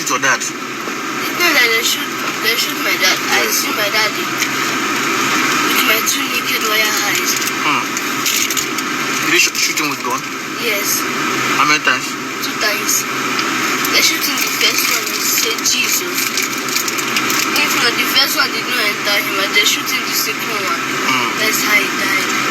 shoot your dad? No, that they shoot my dad. I see my daddy with my 2 naked warrior eyes. Did they shoot him with gun? Yes. How many times? 2 times. They shoot him the first one and say Jesus. If not, the first one did not enter him, and they shoot him the second one. That's how he died.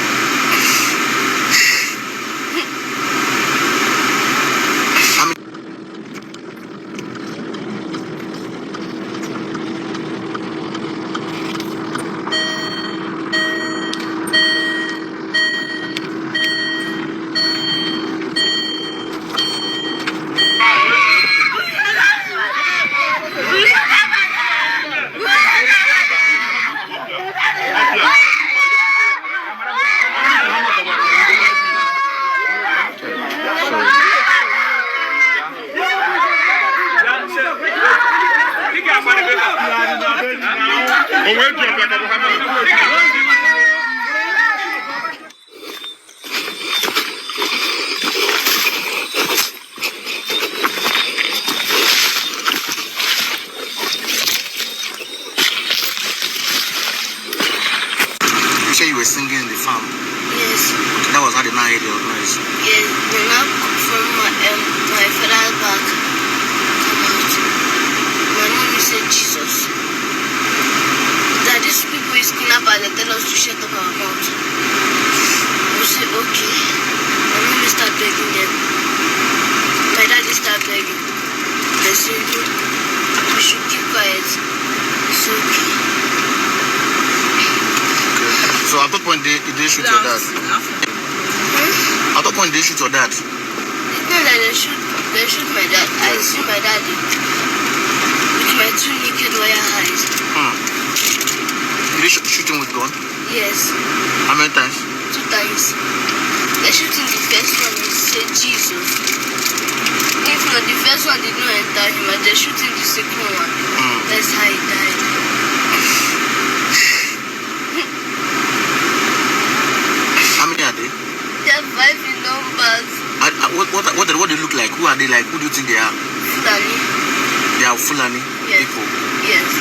You say you were singing in the farm? Yes. That was how they now heard your noise? Yes, they now from my father's back come out. My mom said Jesus. That these people is kidnapped and they tell us to shut up our mouth. We say okay. My mom start begging them. My daddy start begging. They say no, we should keep quiet. It's okay. So at what point did they shoot your dad? At what point did they shoot your dad? No, that they shoot my dad. I see my daddy with my 2 naked warrior eyes. Did they shoot him with gun? Yes. How many times? 2 times. They shoot him the first one and say Jesus. If not, the first one did not enter him, and they shoot him the second one. That's how he died. How many are they? They are 5 in numbers. What do they look like? Who are they like? Who do you think they are? Fulani. They are Fulani Yes. people. Yes.